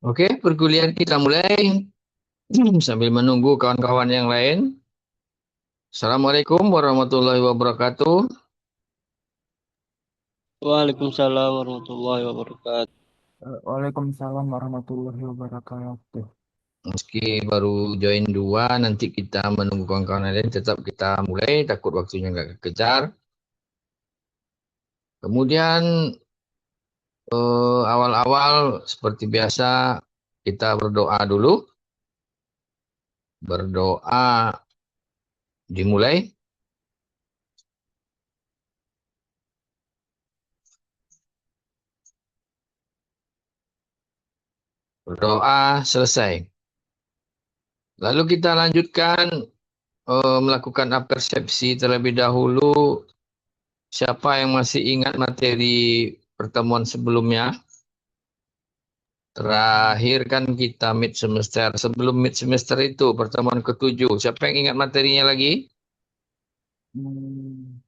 Oke, perkuliahan kita mulai sambil menunggu kawan-kawan yang lain. Assalamualaikum warahmatullahi wabarakatuh. Waalaikumsalam warahmatullahi wabarakatuh. Waalaikumsalam warahmatullahi wabarakatuh. Meski baru join dua, nanti kita menunggu kawan-kawan lain. Tetap kita mulai, takut waktunya nggak kekejar. Kemudian awal-awal seperti biasa kita berdoa dulu. Berdoa dimulai. Berdoa selesai. Lalu kita lanjutkan melakukan apersepsi terlebih dahulu. Siapa yang masih ingat materi pertemuan sebelumnya? Terakhir kan kita mid semester. Sebelum mid semester itu, pertemuan ketujuh. Siapa yang ingat materinya lagi? Hmm,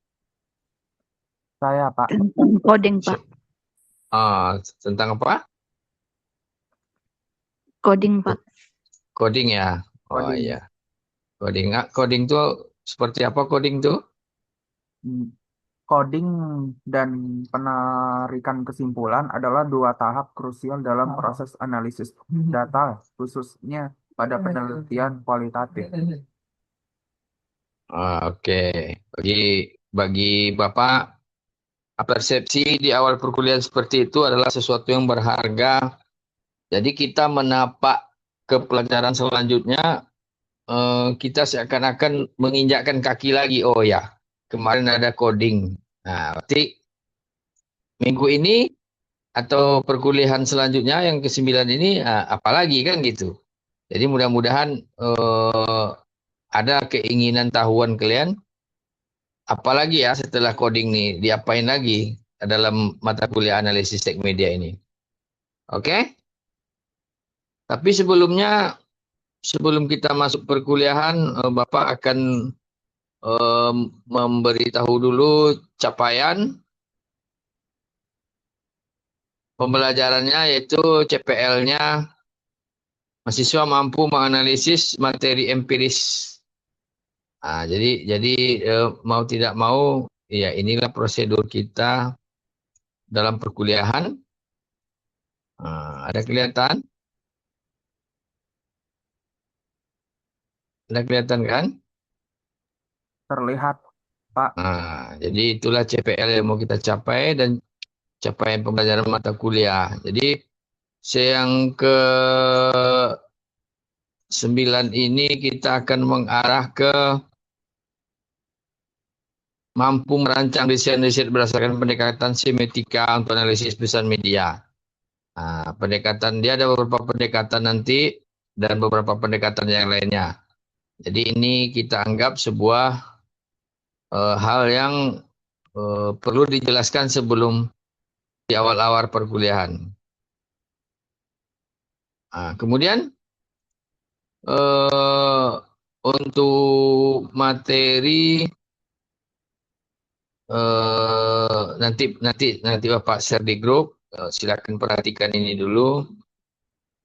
saya Pak, Tentang coding, Pak. Si- tentang apa? Coding, Pak. Coding ya. Oh iya, coding. coding. Coding tuh seperti apa coding tuh? Hmm, Coding dan penarikan kesimpulan adalah dua tahap krusial dalam proses analisis data, khususnya pada penelitian kualitatif. Oke. Bagi bagi Bapak, persepsi di awal perkuliahan seperti itu adalah sesuatu yang berharga. Jadi kita menapak ke pelajaran selanjutnya, kita seakan-akan menginjakkan kaki lagi. Oh ya, kemarin ada coding. Nah, berarti minggu ini atau perkuliahan selanjutnya yang ke-9 ini, apalagi kan gitu. Jadi mudah-mudahan ada keinginan tahuan kalian, apalagi ya setelah coding nih, diapain lagi dalam mata kuliah analisis tech media ini. Oke? Tapi sebelum kita masuk perkuliahan, Bapak akan memberitahu dulu capaian pembelajarannya, yaitu CPL-nya. Mahasiswa mampu menganalisis materi empiris. Jadi mau tidak mau, ya inilah prosedur kita dalam perkuliahan. Ada kelihatan? Ada kelihatan kan? Terlihat, Pak. Jadi itulah CPL yang mau kita capai dan capaian pembelajaran mata kuliah. Jadi yang ke-9 ini kita akan mengarah ke mampu merancang desain riset berdasarkan pendekatan semiotika untuk analisis pesan media. Pendekatan dia ada beberapa pendekatan nanti dan beberapa pendekatan yang lainnya. Jadi ini kita anggap sebuah hal yang perlu dijelaskan sebelum di awal-awal perkuliahan. Kemudian eh, untuk materi, nanti Bapak share di grup. Silakan perhatikan ini dulu.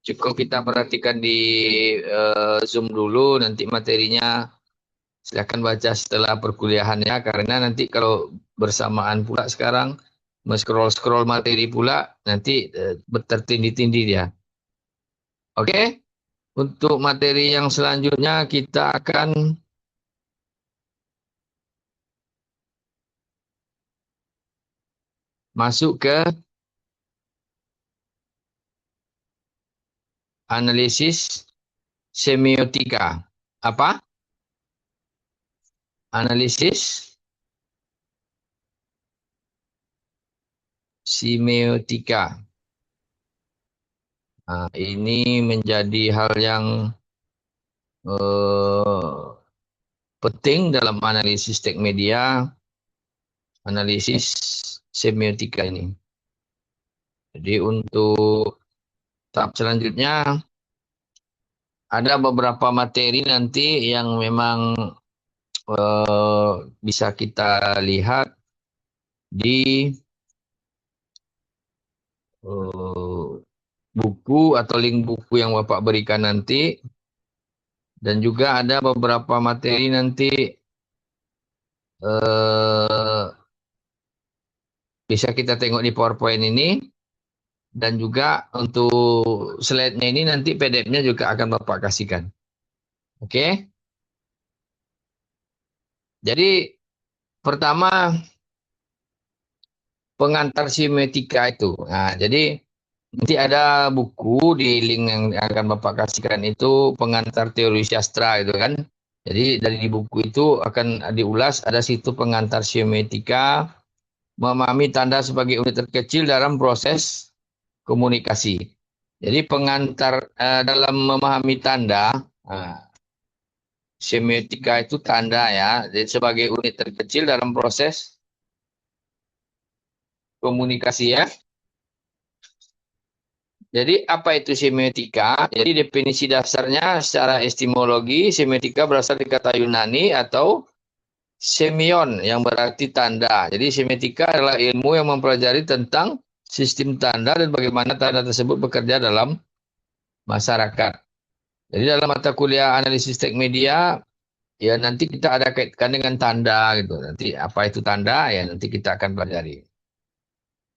Cukup kita perhatikan di Zoom dulu. Nanti materinya silakan baca setelah perkuliahannya. Karena nanti kalau bersamaan pula sekarang scroll materi pula, nanti tertindih-tindih dia. Oke? Untuk materi yang selanjutnya kita akan masuk ke analisis semiotika. Apa? Analisis semiotika. Ini menjadi hal yang eh, penting dalam analisis tech media, analisis semiotika ini. Jadi untuk tahap selanjutnya ada beberapa materi nanti yang memang bisa kita lihat di buku atau link buku yang Bapak berikan nanti. Dan juga ada beberapa materi nanti bisa kita tengok di PowerPoint ini. Dan juga untuk slide-nya ini nanti PDF-nya juga akan Bapak kasihkan. Oke? Jadi pertama pengantar semiotika itu. Nah, jadi nanti ada buku di link yang akan Bapak kasihkan itu pengantar teori sastra itu kan. Jadi dari di buku itu akan diulas ada situ pengantar semiotika, memahami tanda sebagai unit terkecil dalam proses komunikasi. Jadi pengantar dalam memahami tanda, semiotika itu tanda ya, jadi sebagai unit terkecil dalam proses komunikasi ya. Jadi apa itu semiotika? Jadi definisi dasarnya secara etimologi, semiotika berasal dari kata Yunani atau semion yang berarti tanda. Jadi semiotika adalah ilmu yang mempelajari tentang sistem tanda dan bagaimana tanda tersebut bekerja dalam masyarakat. Jadi dalam mata kuliah analisis teks media, ya nanti kita ada kaitkan dengan tanda gitu. Nanti apa itu tanda? Ya nanti kita akan pelajari.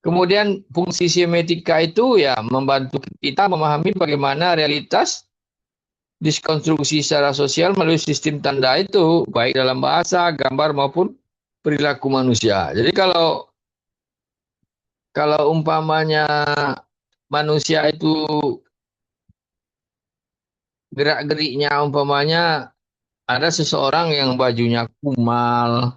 Kemudian fungsi semiotika itu ya membantu kita memahami bagaimana realitas diskonstruksi secara sosial melalui sistem tanda itu, baik dalam bahasa, gambar maupun perilaku manusia. Jadi kalau umpamanya manusia itu gerak-geriknya umpamanya ada seseorang yang bajunya kumal,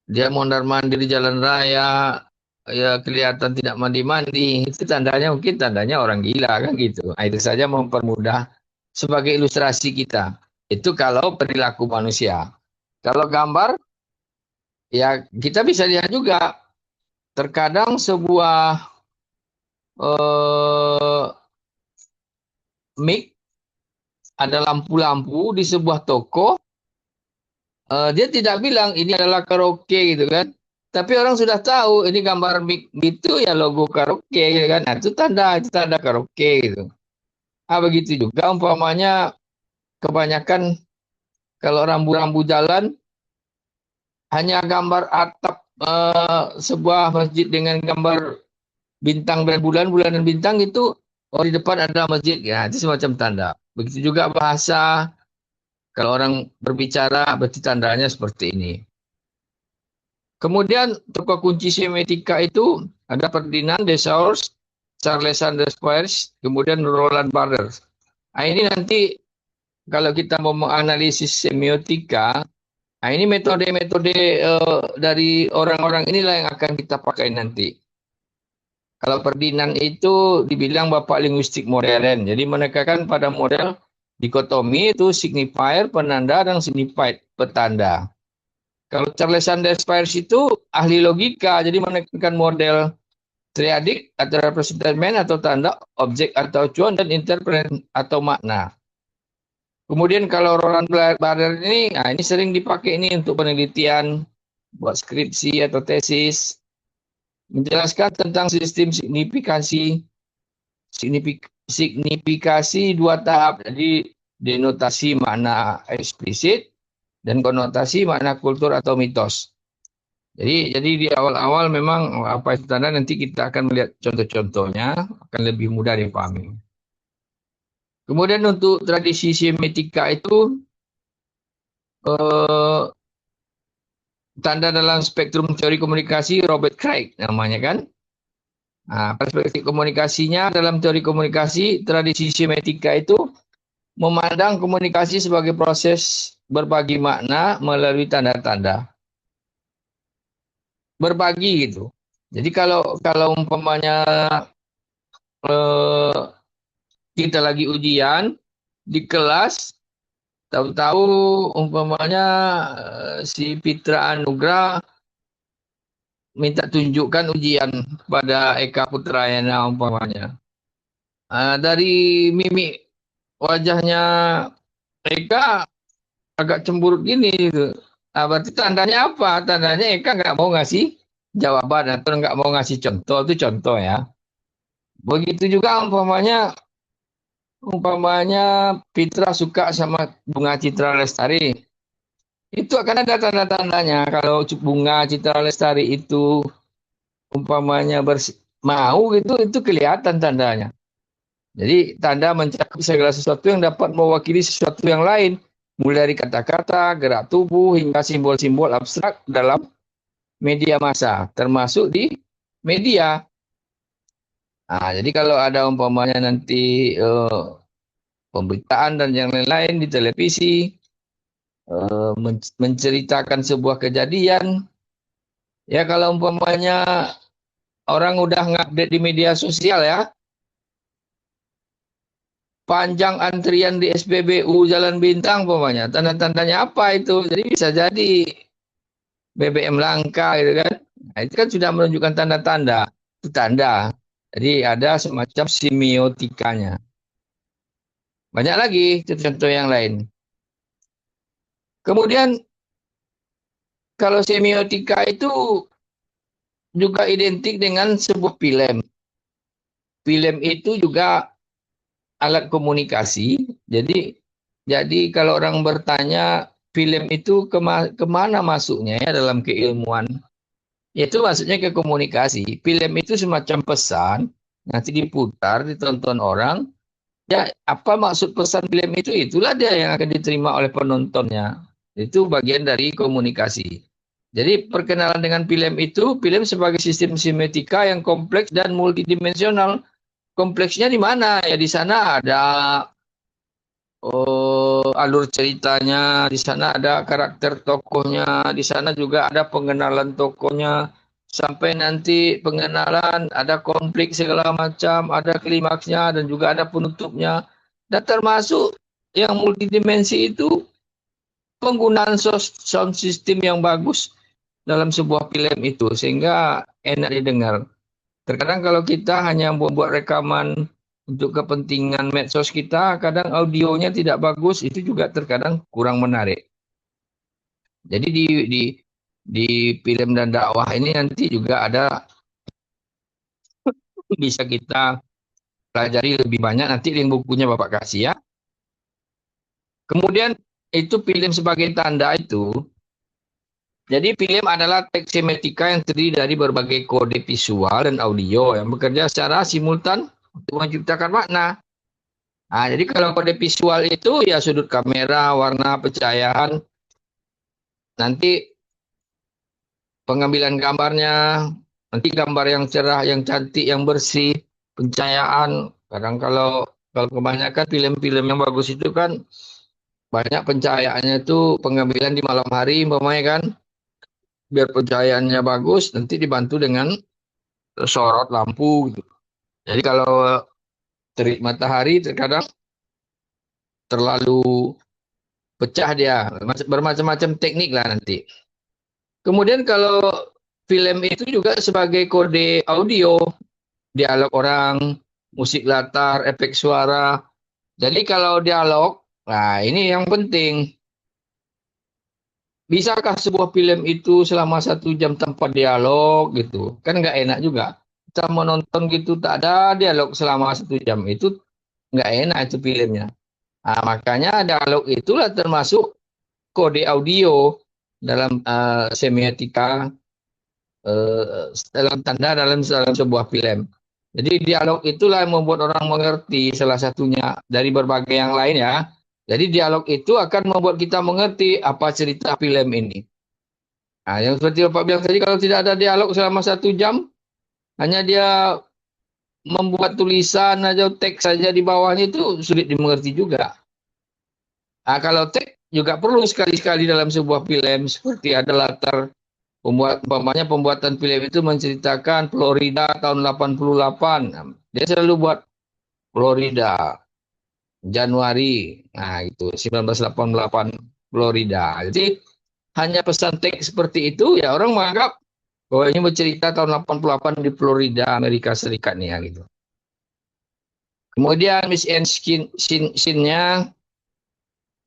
dia mondar-mandir di jalan raya, ya kelihatan tidak mandi-mandi, itu tandanya mungkin tandanya orang gila kan gitu. Nah, itu saja mempermudah sebagai ilustrasi kita. Itu kalau perilaku manusia. Kalau gambar, ya kita bisa lihat juga. Terkadang sebuah mic, ada lampu-lampu di sebuah toko, dia tidak bilang ini adalah karaoke gitu kan. Tapi orang sudah tahu ini gambar mic gitu ya logo karaoke gitu kan. Nah, itu tanda karaoke gitu. Ah begitu juga umpamanya kebanyakan kalau rambu-rambu jalan hanya gambar atap sebuah masjid dengan gambar bintang dan bulan, bulan dan bintang itu oh di depan ada masjid ya, itu semacam tanda. Begitu juga bahasa, kalau orang berbicara berarti tandanya seperti ini. Kemudian tokoh kunci semiotika itu ada Ferdinand de Saussure, Charles Sanders Peirce, kemudian Roland Barthes. Nah, ini nanti kalau kita mau menganalisis semiotika, nah ini metode-metode dari orang-orang inilah yang akan kita pakai nanti. Kalau Ferdinand itu dibilang bapak linguistik modern, jadi menekankan pada model dikotomi itu signifier, penanda, dan signified, petanda. Kalau Charles Sanders Peirce itu ahli logika, jadi menekankan model triadik atau representamen atau tanda, objek atau acuan, dan interpret atau makna. Kemudian kalau Roland Barthes ini, nah ini sering dipakai ini untuk penelitian, buat skripsi atau tesis, menjelaskan tentang sistem signifikasi dua tahap. Jadi denotasi makna eksplisit dan konotasi makna kultur atau mitos. Jadi di awal-awal memang apa itu tanda nanti kita akan melihat contoh-contohnya akan lebih mudah dipahami. Kemudian untuk tradisi semiotika itu tanda dalam spektrum teori komunikasi Robert Craig namanya kan. Nah, perspektif komunikasinya dalam teori komunikasi tradisi semiotika itu memandang komunikasi sebagai proses berbagi makna melalui tanda-tanda. Berbagi gitu. Jadi kalau umpamanya kita lagi ujian di kelas, tahu-tahu umpamanya si Fitra Anugrah minta tunjukkan ujian pada Eka Putrayana umpamanya. Dari mimik wajahnya Eka agak cemburut gini gitu. Berarti tandanya apa? Tandanya Eka nggak mau ngasih jawaban atau nggak mau ngasih contoh. Itu contoh ya. Begitu juga umpamanya Fitra suka sama bunga Citra Lestari. Itu akan ada tanda-tandanya. Kalau bunga Citra Lestari itu umpamanya mau gitu, itu kelihatan tandanya. Jadi tanda mencakup segala sesuatu yang dapat mewakili sesuatu yang lain. Mulai dari kata-kata, gerak tubuh, hingga simbol-simbol abstrak dalam media massa. Termasuk di media. Nah, jadi kalau ada umpamanya nanti pemberitaan dan yang lain-lain di televisi, menceritakan sebuah kejadian, ya kalau umpamanya orang udah ngupdate di media sosial ya, panjang antrian di SPBU Jalan Bintang umpamanya, tanda-tandanya apa itu? Jadi bisa jadi BBM langka gitu kan. Nah, itu kan sudah menunjukkan tanda-tanda. Itu tanda. Jadi ada semacam semiotikanya. Banyak lagi contoh yang lain. Kemudian kalau semiotika itu juga identik dengan sebuah film. Film itu juga alat komunikasi. Jadi kalau orang bertanya film itu kemana masuknya ya dalam keilmuan, itu maksudnya ke komunikasi. Film itu semacam pesan, nanti diputar, ditonton orang. Ya, apa maksud pesan film itu? Itulah dia yang akan diterima oleh penontonnya. Itu bagian dari komunikasi. Jadi perkenalan dengan film itu, film sebagai sistem semiotika yang kompleks dan multidimensional. Kompleksnya di mana? Ya di sana ada alur ceritanya, di sana ada karakter tokohnya, di sana juga ada pengenalan tokohnya, sampai nanti pengenalan, ada konflik segala macam, ada klimaksnya dan juga ada penutupnya. Dan termasuk yang multidimensi itu penggunaan sound system yang bagus dalam sebuah film itu sehingga enak didengar. Terkadang kalau kita hanya buat rekaman untuk kepentingan medsos kita, kadang audionya tidak bagus, itu juga terkadang kurang menarik. Jadi di film dan dakwah ini nanti juga ada bisa kita pelajari lebih banyak, nanti link bukunya Bapak kasih ya. Kemudian itu film sebagai tanda itu. Jadi film adalah teks semiotika yang terdiri dari berbagai kode visual dan audio yang bekerja secara simultan untuk menciptakan makna. Nah, jadi kalau kode visual itu ya sudut kamera, warna, pencahayaan, nanti pengambilan gambarnya, nanti gambar yang cerah, yang cantik, yang bersih, pencahayaan. Kadang kalau kebanyakan film-film yang bagus itu kan banyak pencahayaannya itu pengambilan di malam hari, umpamanya kan, biar pencahayaannya bagus, nanti dibantu dengan sorot lampu gitu. Jadi kalau terik matahari terkadang terlalu pecah dia, bermacam-macam teknik lah nanti. Kemudian kalau film itu juga sebagai kode audio, dialog orang, musik latar, efek suara. Jadi kalau dialog, nah ini yang penting. Bisakah sebuah film itu selama 1 jam tanpa dialog gitu? Kan nggak enak juga. Kita menonton gitu tak ada dialog selama 1 jam itu nggak enak itu filmnya. Nah, makanya dialog itulah termasuk kode audio dalam semiotika dalam tanda dalam sebuah film. Jadi dialog itulah yang membuat orang mengerti salah satunya dari berbagai yang lain ya. Jadi dialog itu akan membuat kita mengerti apa cerita film ini. Nah, yang seperti Bapak bilang tadi, kalau tidak ada dialog selama 1 jam, hanya dia membuat tulisan aja, teks saja di bawahnya itu sulit dimengerti juga. Nah, kalau teks juga perlu sekali-sekali dalam sebuah film, seperti ada latar pembuatan film itu menceritakan Florida tahun 88. Nah, dia selalu buat Florida, Januari, nah itu 1988 Florida. Jadi hanya pesan teks seperti itu, ya orang menganggap bahwa ini bercerita tahun 88 di Florida, Amerika Serikat nih ya gitu. Kemudian Miss and scene-nya,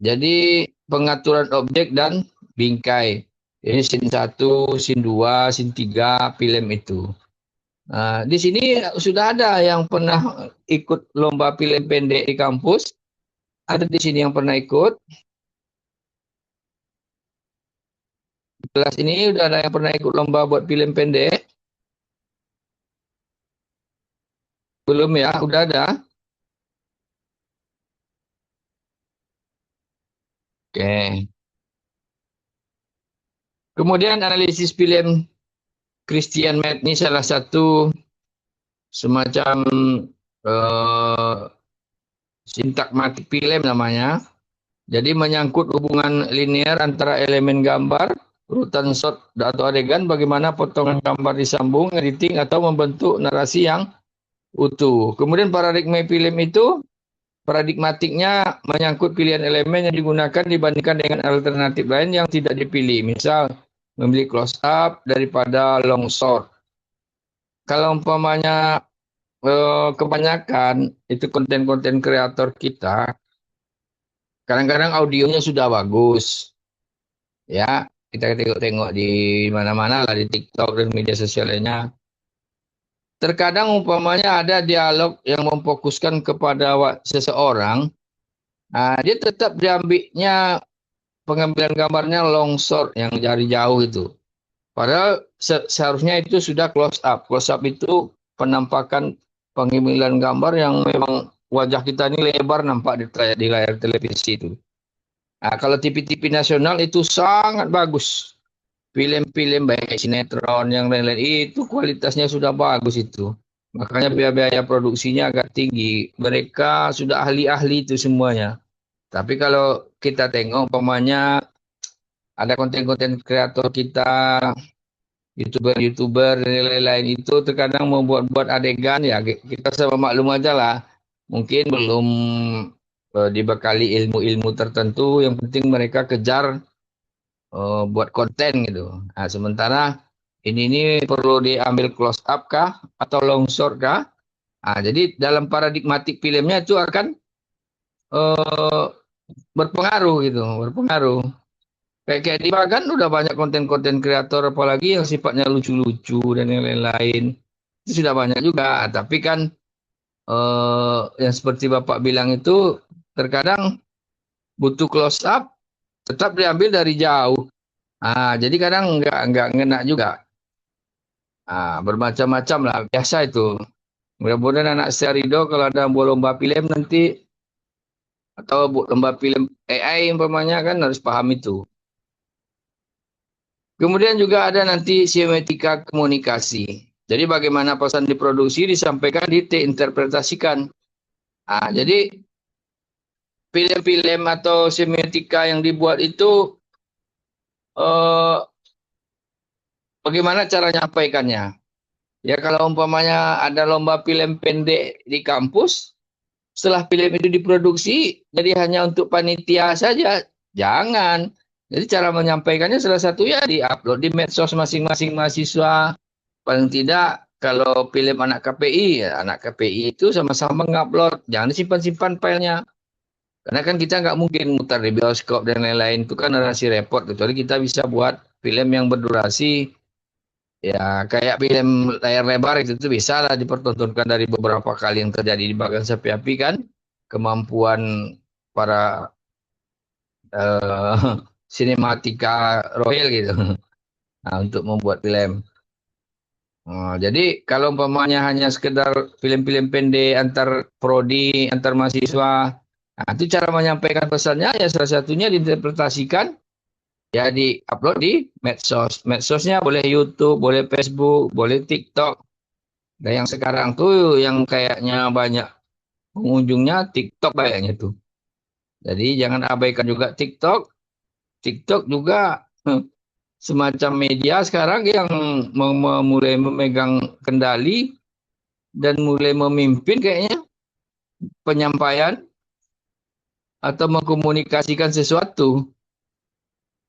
jadi pengaturan objek dan bingkai. Ini scene 1, scene 2, scene 3 film itu. Di sini sudah ada yang pernah ikut lomba film pendek di kampus. Ada di sini yang pernah ikut. Di kelas ini udah ada yang pernah ikut lomba buat film pendek. Belum ya? Udah ada. Oke. Kemudian analisis film Christian Med ini salah satu semacam eh, sintakmatik film namanya. Jadi menyangkut hubungan linear antara elemen gambar, urutan shot atau adegan, bagaimana potongan gambar disambung, editing, atau membentuk narasi yang utuh. Kemudian paradigma film itu, paradigmatiknya menyangkut pilihan elemen yang digunakan dibandingkan dengan alternatif lain yang tidak dipilih. Misal, memilih close up daripada long shot. Kalau umpamanya kebanyakan itu konten-konten kreator kita, kadang-kadang audionya sudah bagus. Ya, kita tengok-tengok di mana-mana lah, di TikTok dan media sosial lainnya. Terkadang umpamanya ada dialog yang memfokuskan kepada seseorang, dia tetap diambilnya pengambilan gambarnya long shot yang dari jauh itu. Padahal seharusnya itu sudah close up. Close up itu penampakan pengambilan gambar yang memang wajah kita ini lebar nampak di layar televisi itu. Nah, kalau TV-TV nasional itu sangat bagus. Film-film baik sinetron yang lain-lain itu kualitasnya sudah bagus itu. Makanya biaya produksinya agak tinggi. Mereka sudah ahli-ahli itu semuanya. Tapi kalau kita tengok umpamanya ada konten-konten kreator kita, YouTuber-YouTuber dan lain-lain itu terkadang membuat-buat adegan ya kita sama maklum aja lah. Mungkin belum dibekali ilmu-ilmu tertentu, yang penting mereka kejar buat konten gitu. Nah, sementara ini perlu diambil close up kah atau long shot kah? Nah, jadi dalam paradigmatik filmnya itu akan uh, berpengaruh gitu, berpengaruh. Kayak di Bagan udah banyak konten-konten kreator apalagi yang sifatnya lucu-lucu dan yang lain-lain. Itu sudah banyak juga, tapi kan yang seperti Bapak bilang itu terkadang butuh close up tetap diambil dari jauh. Jadi kadang nggak ngena juga. Bermacam-macam lah, biasa itu. Mudah-mudahan anak saya Ridho kalau ada lomba film nanti atau lomba film AI umpamanya kan harus paham itu. Kemudian juga ada nanti semiotika komunikasi. Jadi bagaimana pesan diproduksi, disampaikan, diinterpretasikan. Jadi film-film atau semiotika yang dibuat itu eh, bagaimana cara menyampaikannya. Ya kalau umpamanya ada lomba film pendek di kampus, setelah film itu diproduksi, jadi hanya untuk panitia saja, jangan. Jadi cara menyampaikannya salah satu ya di-upload di medsos masing-masing mahasiswa. Paling tidak kalau film anak KPI, ya anak KPI itu sama-sama ngupload, jangan disimpan-simpan filenya. Karena kan kita nggak mungkin mutar di bioskop dan lain-lain, itu kan narasi repot. Kecuali kita bisa buat film yang berdurasi, ya kayak film layar lebar itu bisa lah dipertontonkan dari beberapa kali yang terjadi di Bagan Sapi Api kan. Kemampuan para sinematika royal gitu. Nah, untuk membuat film. Jadi kalau umpamanya hanya sekedar film-film pendek antar prodi, antar mahasiswa, nah, itu cara menyampaikan pesannya ya salah satunya diinterpretasikan ya di-upload di medsos. Medsosnya boleh YouTube, boleh Facebook, boleh TikTok. Dan yang sekarang tuh yang kayaknya banyak pengunjungnya TikTok kayaknya tuh. Jadi jangan abaikan juga TikTok. TikTok juga semacam media sekarang yang mulai memegang kendali dan mulai memimpin kayaknya penyampaian atau mengkomunikasikan sesuatu.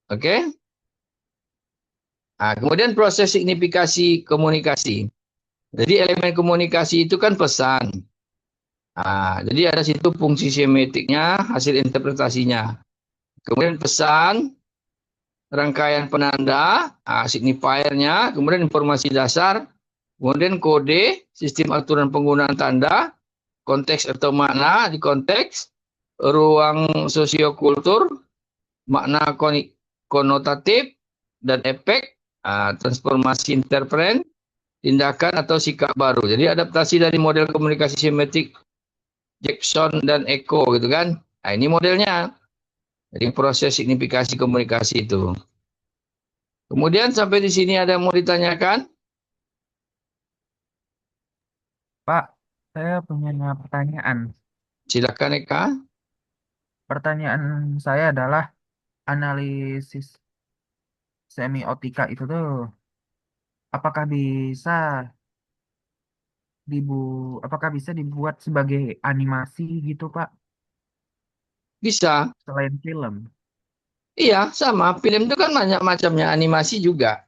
Oke? Kemudian proses signifikasi komunikasi. Jadi elemen komunikasi itu kan pesan. Jadi ada situ fungsi semiotiknya, hasil interpretasinya. Kemudian pesan, rangkaian penanda, signifiernya, kemudian informasi dasar, Kemudian kode, sistem aturan penggunaan tanda, konteks atau makna di konteks, ruang sosiokultur, makna konotatif, dan efek, transformasi interpret, tindakan atau sikap baru. Jadi adaptasi dari model komunikasi semiotik Jackson dan Eco gitu kan. Nah, ini modelnya. Jadi proses signifikasi komunikasi itu. Kemudian sampai di sini ada yang mau ditanyakan? Pak, saya punya pertanyaan. Silakan Eka. Pertanyaan saya adalah analisis semiotika itu tuh apakah bisa dibu apakah bisa dibuat sebagai animasi gitu, Pak, Bisa. selain film? Iya, sama. Film itu kan banyak macamnya, animasi juga.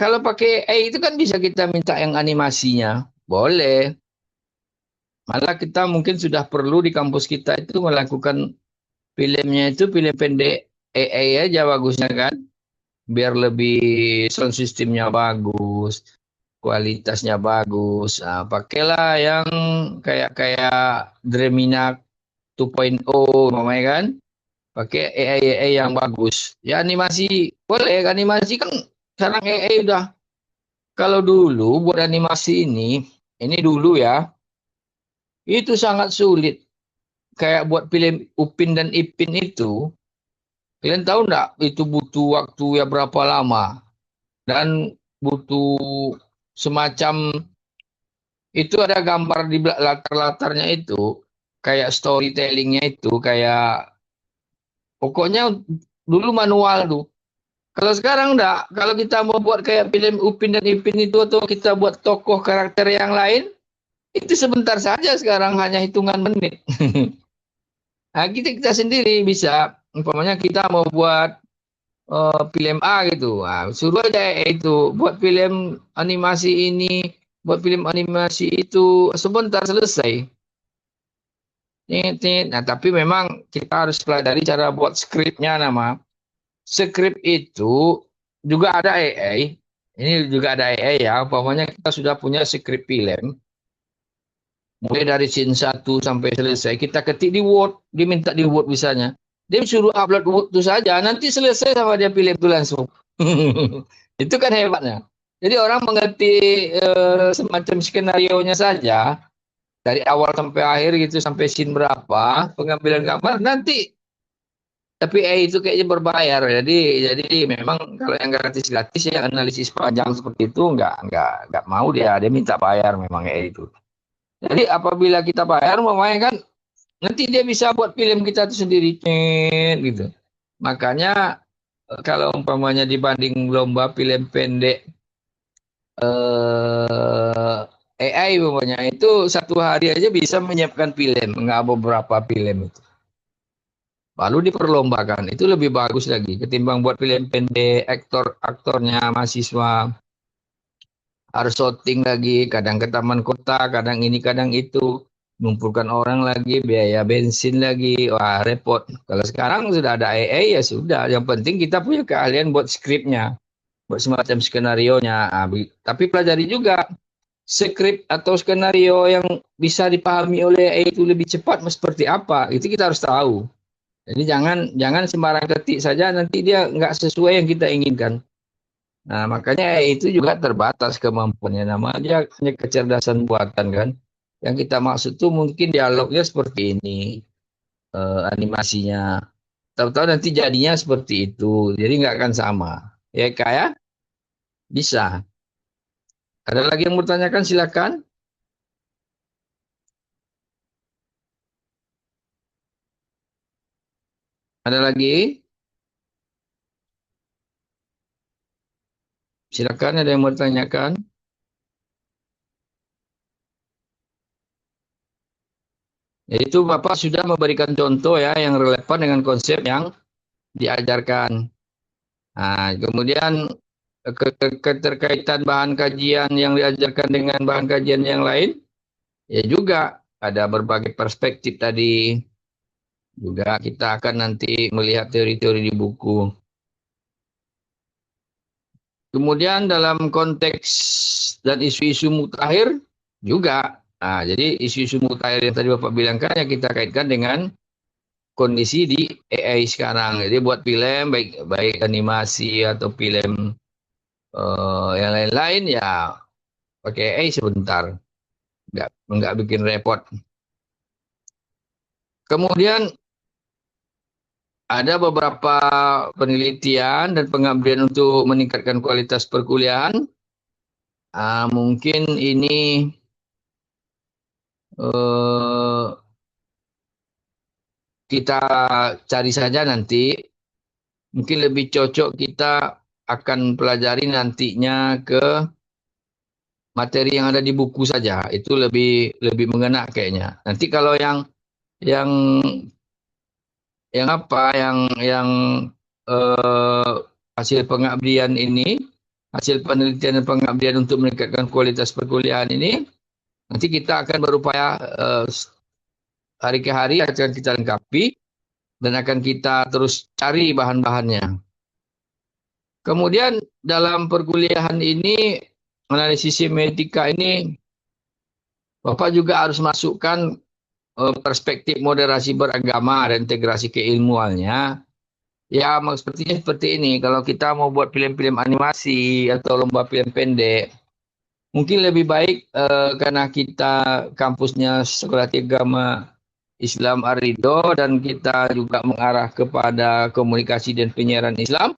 Kalau pakai AI itu kan bisa kita minta yang animasinya. Boleh. Malah kita mungkin sudah perlu di kampus kita itu melakukan filmnya itu film pendek AI aja bagusnya kan. Biar lebih sound systemnya bagus, kualitasnya bagus. Nah, pakailah yang kayak kayak Dremina 2.0, namanya kan. Pakai AI yang bagus. Ya animasi boleh, animasi kan sekarang AI udah. Kalau dulu buat animasi ini dulu ya, itu sangat sulit. Kayak buat film Upin dan Ipin itu, kalian tahu nggak? Itu butuh waktu ya berapa lama dan butuh semacam itu ada gambar di latar-latarnya itu, kayak storytellingnya itu, kayak pokoknya dulu manual tuh. Kalau sekarang enggak, kalau kita mau buat kayak film Upin dan Ipin itu atau kita buat tokoh karakter yang lain, itu sebentar saja sekarang hanya hitungan menit. Nah, kita sendiri bisa, umpamanya kita mau buat film A gitu, suruh aja itu buat film animasi ini, buat film animasi itu, sebentar selesai. Nah, tapi memang kita harus pelajari cara buat skripnya nama. Skrip itu juga ada AI. Ini juga ada AI ya. Umpamanya kita sudah punya skrip film. Mulai dari scene 1 sampai selesai. Kita ketik di Word. Diminta di Word misalnya. Dia suruh upload Word itu saja. Nanti selesai sama dia film itu langsung. Itu kan hebatnya. Jadi orang mengerti semacam skenario-nya saja. Dari awal sampai akhir gitu. Sampai scene berapa. Pengambilan gambar. Nanti tapi itu kayaknya berbayar. Jadi memang kalau yang gratis-gratis ya analisis panjang seperti itu nggak mau dia minta bayar memang itu. Jadi apabila kita bayar memang kan nanti dia bisa buat film kita itu sendiri gitu. Makanya kalau umpamanya dibanding lomba film pendek AI umpamanya itu satu hari aja bisa menyiapkan film, nggak beberapa film itu. Lalu diperlombakan, itu lebih bagus lagi ketimbang buat film pendek, aktornya mahasiswa harus syuting lagi, kadang ke taman kota, kadang ini, kadang itu, mengumpulkan orang lagi, biaya bensin lagi, wah repot. Kalau sekarang sudah ada AI ya sudah, yang penting kita punya keahlian buat skripnya, buat semacam skenario-nya. Tapi pelajari juga skrip atau skenario yang bisa dipahami oleh AI itu lebih cepat seperti apa, itu kita harus tahu. Jadi jangan sembarang ketik saja nanti dia nggak sesuai yang kita inginkan. Nah, makanya itu juga terbatas kemampuannya. Namanya hanya kecerdasan buatan kan. Yang kita maksud tuh mungkin dialognya seperti ini, animasinya. Tahu-tahu nanti jadinya seperti itu. Jadi nggak akan sama. Ya kayak bisa. Ada lagi yang mau tanyakan silakan. Ada lagi? Silakan ada yang mau tanyakan. Yaitu Bapak sudah memberikan contoh ya yang relevan dengan konsep yang diajarkan. Nah, kemudian keterkaitan bahan kajian yang diajarkan dengan bahan kajian yang lain, ya juga ada berbagai perspektif tadi. Juga kita akan nanti melihat teori-teori di buku. Kemudian dalam konteks dan isu-isu mutakhir juga. Nah, jadi isu-isu mutakhir yang tadi Bapak bilangkan ya kita kaitkan dengan kondisi di AI sekarang. Jadi buat film baik baik animasi atau film yang lain-lain ya pakai AI sebentar. Nggak bikin repot. Kemudian ada beberapa penelitian dan pengabdian untuk meningkatkan kualitas perkuliahan. Mungkin ini kita cari saja nanti. Mungkin lebih cocok kita akan pelajari nantinya ke materi yang ada di buku saja. Itu lebih mengena kayaknya. Nanti kalau yang yang eh, hasil pengabdian ini, hasil penelitian dan pengabdian untuk meningkatkan kualitas perkuliahan ini, nanti kita akan berupaya hari ke hari akan kita lengkapi dan akan kita terus cari bahan-bahannya. Kemudian dalam perkuliahan ini, analisis semiotika ini, Bapak juga harus masukkan perspektif moderasi beragama dan integrasi keilmuannya. Ya, sepertinya seperti ini. Kalau kita mau buat film-film animasi atau lomba film pendek, mungkin lebih baik karena kita kampusnya Sekolah Tinggi Agama Islam Ar-Ridho dan kita juga mengarah kepada komunikasi dan penyiaran Islam.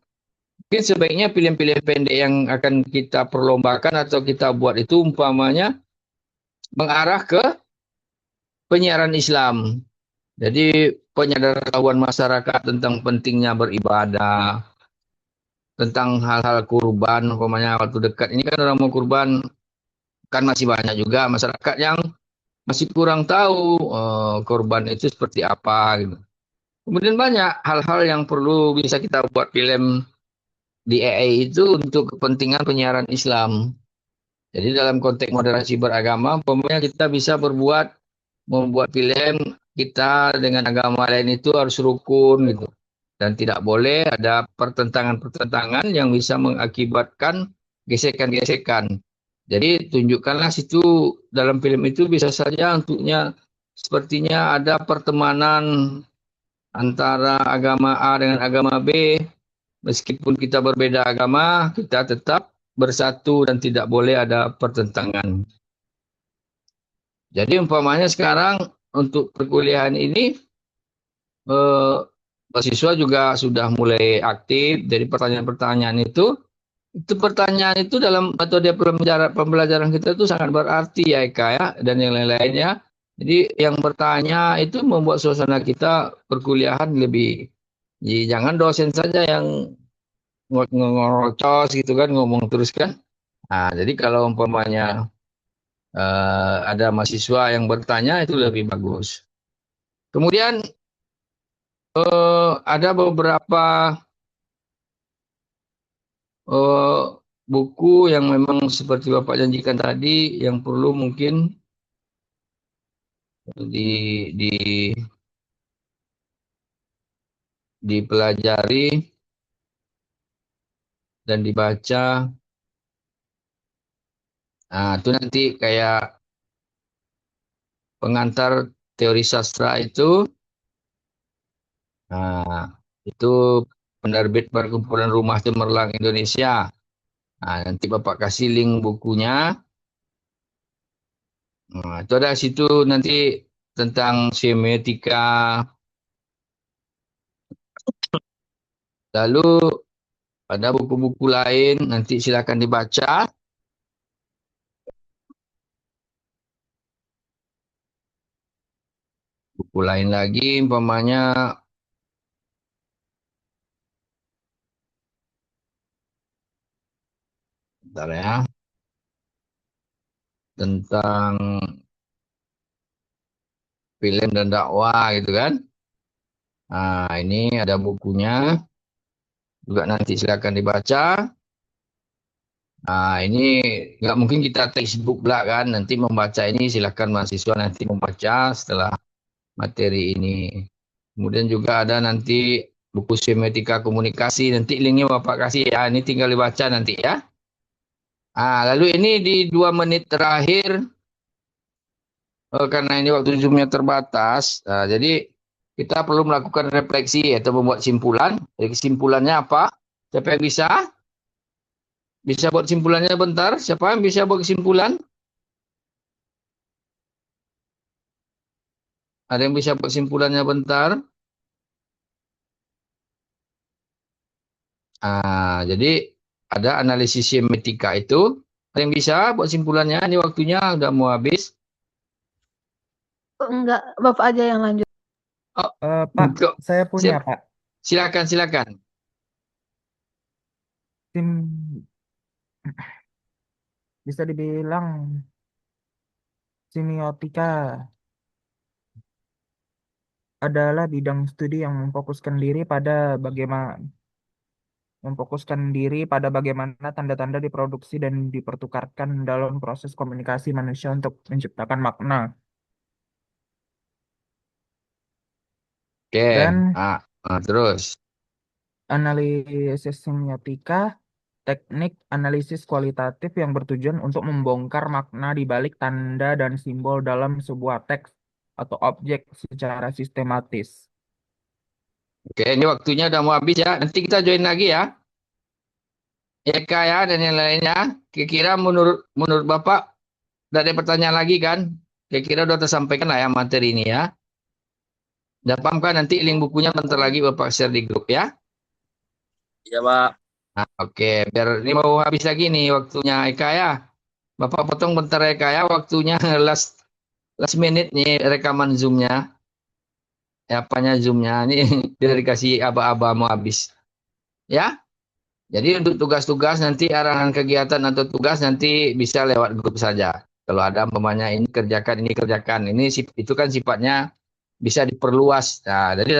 Mungkin sebaiknya film-film pendek yang akan kita perlombakan atau kita buat itu umpamanya mengarah ke penyiaran Islam. Jadi penyadaran masyarakat tentang pentingnya beribadah, tentang hal-hal kurban, umpamanya waktu dekat ini kan orang mau kurban, kan masih banyak juga masyarakat yang masih kurang tahu kurban itu seperti apa gitu. Kemudian banyak hal-hal yang perlu bisa kita buat film di AI itu untuk kepentingan penyiaran Islam. Jadi dalam konteks moderasi beragama, umpamanya kita bisa membuat film kita dengan agama lain itu harus rukun gitu. Dan tidak boleh ada pertentangan-pertentangan yang bisa mengakibatkan gesekan-gesekan. Jadi tunjukkanlah situ dalam film itu bisa saja untuknya sepertinya ada pertemanan antara agama A dengan agama B. Meskipun kita berbeda agama, kita tetap bersatu dan tidak boleh ada pertentangan. Jadi umpamanya sekarang untuk perkuliahan ini mahasiswa juga sudah mulai aktif. Jadi pertanyaan-pertanyaan itu pertanyaan itu dalam metode pembelajaran kita itu sangat berarti ya Eka ya dan yang lain-lainnya. Jadi yang bertanya itu membuat suasana kita perkuliahan lebih. Jadi jangan dosen saja yang ngocos gitu kan ngomong terus kan. Nah, jadi kalau umpamanya ada mahasiswa yang bertanya itu lebih bagus. Kemudian ada beberapa buku yang memang seperti Bapak janjikan tadi yang perlu mungkin di dipelajari dan dibaca. Nah, itu nanti kayak pengantar teori sastra itu. Nah, itu penerbit Perkumpulan Rumah Cemerlang Indonesia. Nah, nanti Bapak kasih link bukunya. Nah, itu ada situ nanti tentang semiotika. Lalu ada buku-buku lain, nanti silakan dibaca. Buku lain lagi, umpamanya bentar ya, tentang film dan dakwah gitu kan. Nah, ini ada bukunya, juga nanti silakan dibaca. Nah, ini nggak mungkin kita textbook lah kan, nanti membaca ini silakan mahasiswa nanti membaca setelah materi ini. Kemudian juga ada nanti buku semiotika komunikasi. Nanti linknya Bapak kasih ya. Ini tinggal dibaca nanti ya. Lalu ini di 2 menit terakhir, karena ini waktu Zoom-nya terbatas, jadi kita perlu melakukan refleksi atau membuat simpulan. Jadi kesimpulannya apa? Siapa yang bisa? Bisa buat simpulannya bentar? Siapa yang bisa buat kesimpulan? Ada yang bisa buat simpulannya bentar? Jadi ada analisis semiotika itu. Ada yang bisa buat simpulannya? Ini waktunya udah mau habis. Enggak, Bapak aja yang lanjut. Oh, Pak, kok. saya punya, Pak. Silakan. Tim bisa dibilang semiotika adalah bidang studi yang memfokuskan diri pada bagaimana tanda-tanda diproduksi dan dipertukarkan dalam proses komunikasi manusia untuk menciptakan makna. Oke. Dan Terus. analisis semiotika, teknik analisis kualitatif yang bertujuan untuk membongkar makna di balik tanda dan simbol dalam sebuah teks atau objek secara sistematis. Oke, ini waktunya udah mau habis ya. Nanti kita join lagi ya. Eka ya dan yang lainnya. Kira-kira menurut Bapak tidak ada pertanyaan lagi kan? Kira-kira udah tersampaikan lah ya materi ini ya. Udah paham kan? Nanti link bukunya bentar lagi Bapak share di grup ya. Iya, Pak. Oke, biar ini mau habis lagi nih waktunya Eka ya. Bapak potong bentar Eka ya. Waktunya last minute nih rekaman Zoom-nya. Apanya Zoom-nya. Ini biar dikasih aba-aba mau habis. Ya. Jadi untuk tugas-tugas nanti arahan kegiatan atau tugas nanti bisa lewat grup saja. Kalau ada umpamanya ini kerjakan, ini kerjakan. Itu kan sifatnya bisa diperluas. Nah, jadi